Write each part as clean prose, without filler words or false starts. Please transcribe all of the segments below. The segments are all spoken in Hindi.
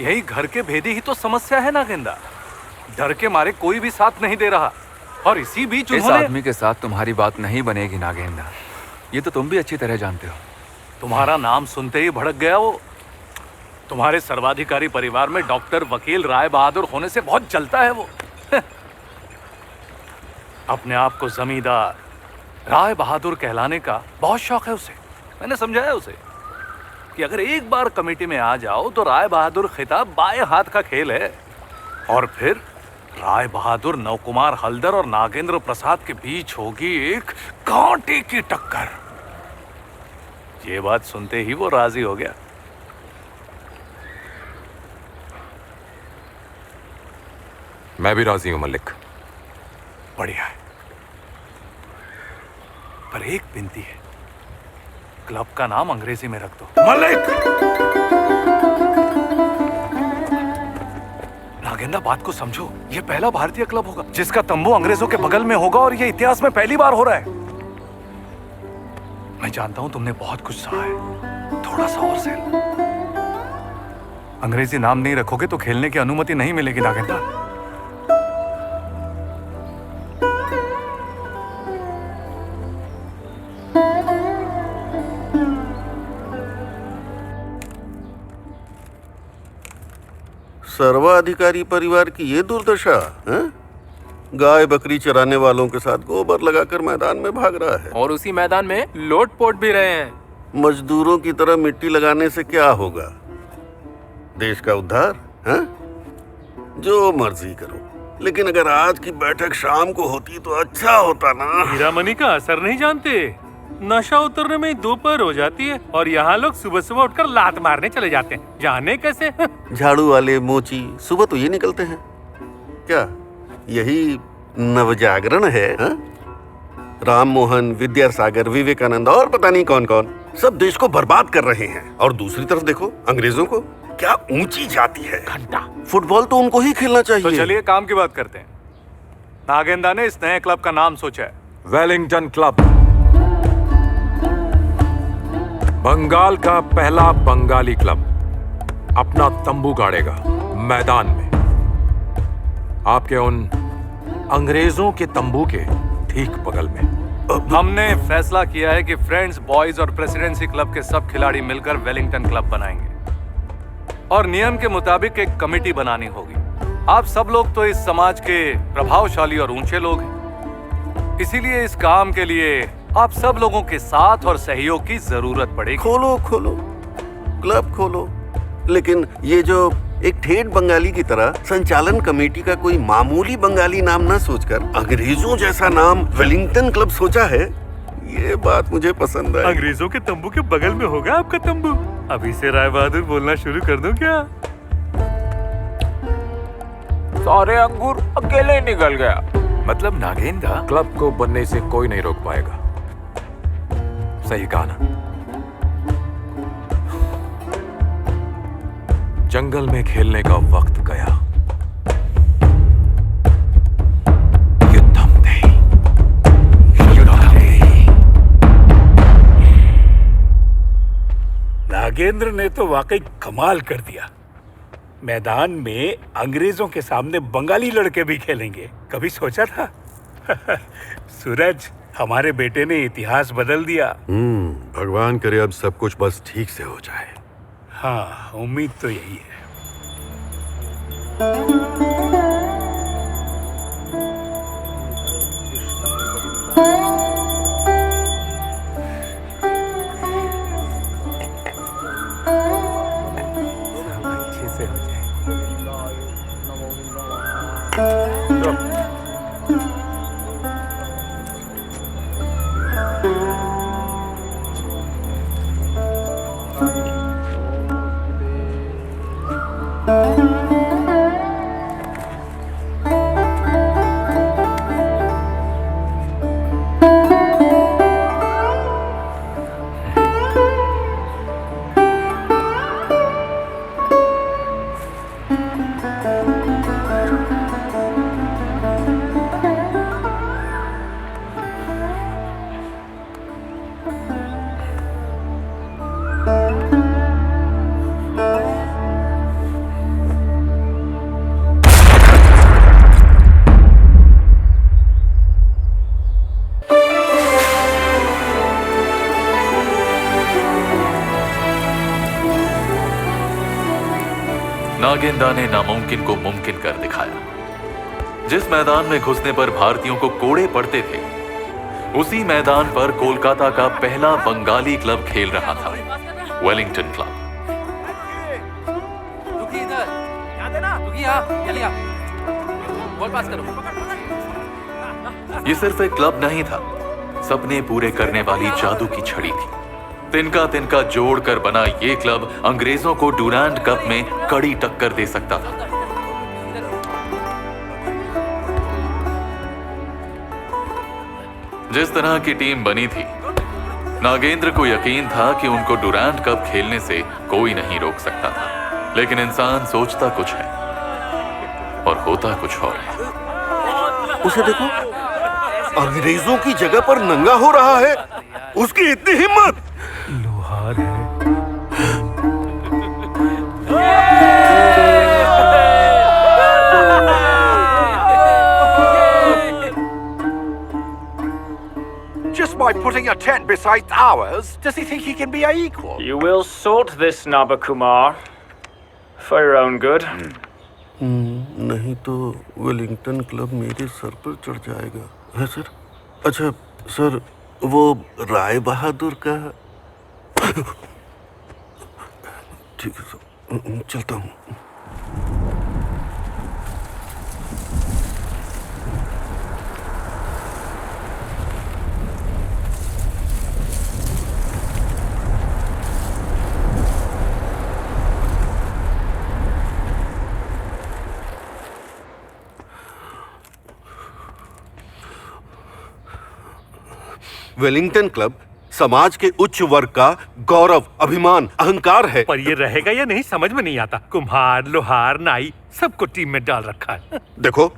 यही घर के भेदी ही तो समस्या है नागेंदा। डर के मारे कोई भी साथ नहीं दे रहा, और इसी बीच इस उन्होंने... आदमी के साथ तुम्हारी बात नहीं बनेगी नागेंदा, ये तो तुम भी अच्छी तरह जानते हो। तुम्हारा नाम सुनते ही भड़क गया वो। तुम्हारे सर्वाधिकारी परिवार में डॉक्टर वकील राय बहादुर होने से बहुत जलता है वो। अपने आप को जमींदार राय बहादुर कहलाने का बहुत शौक है उसे। मैंने समझाया उसे कि अगर एक बार कमेटी में आ जाओ तो राय बहादुर खिताब बाएं हाथ का खेल है, और फिर राय बहादुर, नवकुमार हल्दर और नागेंद्र प्रसाद के बीच होगी एक कांटे की टक्कर। ये बात सुनते ही वो राजी हो गया। मैं भी राजी हूं मलिक। बढ़िया है, पर एक विनती है, क्लब का नाम अंग्रेजी में रख दो। मलिक! नागेंद्र, बात को समझो। ये पहला भारतीय क्लब होगा जिसका तंबू अंग्रेजों के बगल में होगा, और ये इतिहास में पहली बार हो रहा है। मैं जानता हूं तुमने बहुत कुछ सहा है, थोड़ा सा और सह लो। अंग्रेजी नाम नहीं रखोगे तो खेलने की अनुमति नहीं मिलेगी नागेंद्र। सर्वाधिकारी परिवार की ये दुर्दशा है? गाय बकरी चराने वालों के साथ गोबर लगाकर मैदान में भाग रहा है, और उसी मैदान में लोट-पोट भी रहे हैं। मजदूरों की तरह मिट्टी लगाने से क्या होगा? देश का उद्धार है? जो मर्जी करो, लेकिन अगर आज की बैठक शाम को होती तो अच्छा होता ना। हीरामनी का असर नहीं जानते, नशा उतरने में दोपहर हो जाती है और यहाँ लोग सुबह सुबह उठकर लात मारने चले जाते हैं। जाने कैसे? झाड़ू वाले मोची सुबह तो ये निकलते हैं। क्या यही नवजागरण है? हा? राम मोहन, विद्यासागर, विवेकानंद और पता नहीं कौन कौन सब देश को बर्बाद कर रहे हैं, और दूसरी तरफ देखो अंग्रेजों को, क्या ऊंची जाती है। घंटा फुटबॉल तो उनको ही खेलना चाहिए। तो चलिए काम की बात करते हैं। नागेंद्र ने इस नए क्लब का नाम सोचा है, वेलिंगटन क्लब। बंगाल का पहला बंगाली क्लब अपना तंबू गाड़ेगा मैदान में, आपके उन अंग्रेजों के तंबू के ठीक बगल में। हमने फैसला किया है कि फ्रेंड्स, बॉयज और प्रेसिडेंसी क्लब के सब खिलाड़ी मिलकर वेलिंगटन क्लब बनाएंगे, और नियम के मुताबिक एक कमेटी बनानी होगी। आप सब लोग तो इस समाज के प्रभावशाली और ऊंचे लोग हैं, इसीलिए इस काम के लिए आप सब लोगों के साथ और सहयोग की जरूरत पड़ेगी। खोलो खोलो, क्लब खोलो, लेकिन ये जो एक ठेठ बंगाली की तरह संचालन कमेटी का कोई मामूली बंगाली नाम ना सोचकर अंग्रेजों जैसा नाम वेलिंगटन क्लब सोचा है, ये बात मुझे पसंद है। अंग्रेजों के तंबू के बगल में होगा आपका तंबू। अभी से राय बहादुर बोलना शुरू कर दूं क्या? सारे अंगूर अकेले निकल गया। मतलब नागेंद्र, क्लब को बनने से कोई नहीं रोक पाएगा। सही कहा ना? जंगल में खेलने का वक्त गया। युद्धम देहि, युद्धम देहि। नागेंद्र ने तो वाकई कमाल कर दिया। मैदान में अंग्रेजों के सामने बंगाली लड़के भी खेलेंगे, कभी सोचा था? सूरज, हमारे बेटे ने इतिहास बदल दिया। भगवान करे अब सब कुछ बस ठीक से हो जाए। हाँ, उम्मीद तो यही है। अच्छे से हो जाए। नागेंद्र ने नामुमकिन को मुमकिन कर दिखाया। जिस मैदान में घुसने पर भारतीयों को कोड़े पड़ते थे, उसी मैदान पर कोलकाता का पहला बंगाली क्लब खेल रहा था, वेलिंगटन क्लब। ये सिर्फ एक क्लब नहीं था, सपने पूरे करने वाली जादू की छड़ी थी। तिनका तिनका जोड़कर बना ये क्लब अंग्रेजों को डुरांड कप में कड़ी टक्कर दे सकता था। जिस तरह की टीम बनी थी, नागेंद्र को यकीन था कि उनको डुरांड कप खेलने से कोई नहीं रोक सकता था। लेकिन इंसान सोचता कुछ है और होता कुछ और है। उसे देखो, अंग्रेजों की जगह पर नंगा हो रहा है। उसकी इतनी हिम्मत! लोहार है। Just by putting a tent beside ours, does he think he can be our equal? You will sort this, Nabakumar. For your own good. नहीं तो वेलिंगटन क्लब मेरे सर पर चढ़ जाएगा। है सर? अच्छा सर, वो राय बहादुर का ठीक है सर, चलता हूँ। वेलिंगटन क्लब समाज के उच्च वर्ग का गौरव, अभिमान, अहंकार है। पर ये रहेगा या नहीं समझ में नहीं आता। कुम्हार, लोहार, नाई सबको टीम में डाल रखा है। देखो,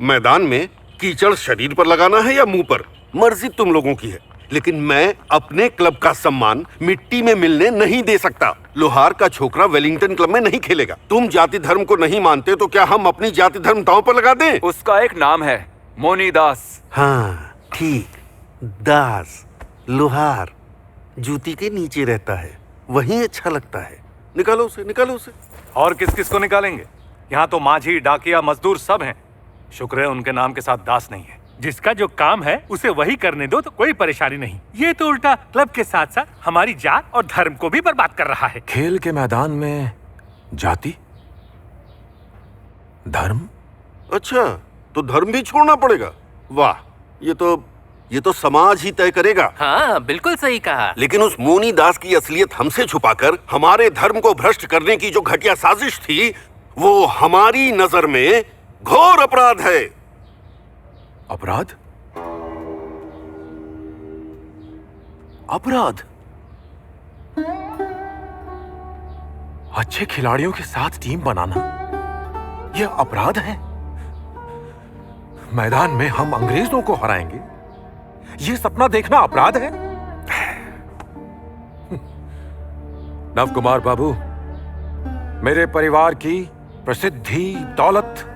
मैदान में कीचड़ शरीर पर लगाना है या मुंह पर, मर्जी तुम लोगों की है, लेकिन मैं अपने क्लब का सम्मान मिट्टी में मिलने नहीं दे सकता। लोहार का छोकरा वेलिंगटन क्लब में नहीं खेलेगा। तुम जाति धर्म को नहीं मानते तो क्या हम अपनी जाति धर्म दांव पर लगा दें? उसका एक नाम है, मोनी दास। हाँ ठीक, दास, लोहार जूती के नीचे रहता है, वही अच्छा लगता है। निकालो उसे, निकालो उसे। और किस किस को निकालेंगे? यहाँ तो माझी, डाकिया, मजदूर सब हैं। शुक्र है उनके नाम के साथ दास नहीं है। जिसका जो काम है उसे वही करने दो तो कोई परेशानी नहीं। ये तो उल्टा क्लब के साथ साथ हमारी जात और धर्म को भी बर्बाद कर रहा है। खेल के मैदान में जाति, धर्म? अच्छा, तो धर्म भी छोड़ना पड़ेगा? वाह, ये तो समाज ही तय करेगा। हाँ, बिल्कुल सही कहा। लेकिन उस मोनी दास की असलियत हमसे छुपाकर हमारे धर्म को भ्रष्ट करने की जो घटिया साजिश थी, वो हमारी नजर में घोर अपराध है। अपराध? अपराध? अच्छे खिलाड़ियों के साथ टीम बनाना यह अपराध है? मैदान में हम अंग्रेजों को हराएंगे, ये सपना देखना अपराध है? नव कुमार बाबू, मेरे परिवार की प्रसिद्धि, दौलत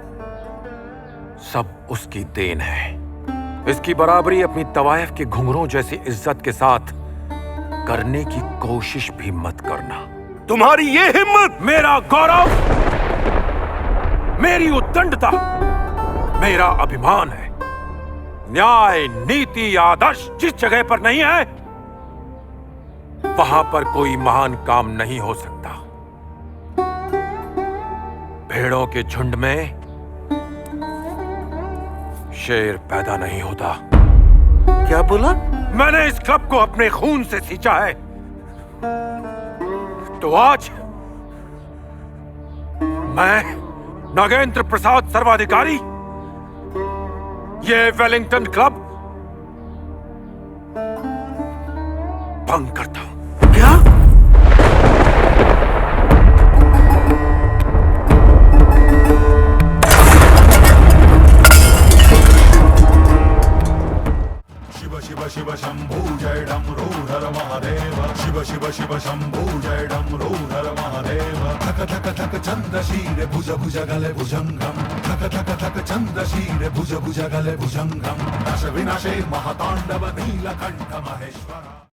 सब उसकी देन है। इसकी बराबरी अपनी तवायफ के घुंघरों जैसी इज्जत के साथ करने की कोशिश भी मत करना। तुम्हारी ये हिम्मत! मेरा गौरव, मेरी उद्दंडता, मेरा अभिमान है। न्याय, नीति, आदर्श जिस जगह पर नहीं है, वहां पर कोई महान काम नहीं हो सकता। भेड़ों के झुंड में शेर पैदा नहीं होता। क्या बोला? मैंने इस क्लब को अपने खून से सींचा है, तो आज मैं नागेंद्र प्रसाद सर्वाधिकारी ये वेलिंगटन क्लब भंग करता हूं। क्या? शिव शिव शिव शंभू जय डमरूधर महादेव। शिव शिव शिव शंभू जय डमरूधर महादेव। थक थक थक चंद शीर भुज भुज गले भुजंगम। थक थक थक चंद शीर भुज भुज गले भुजंगम। नश विनाशे महातांडव नीलकंठ महेश्वर।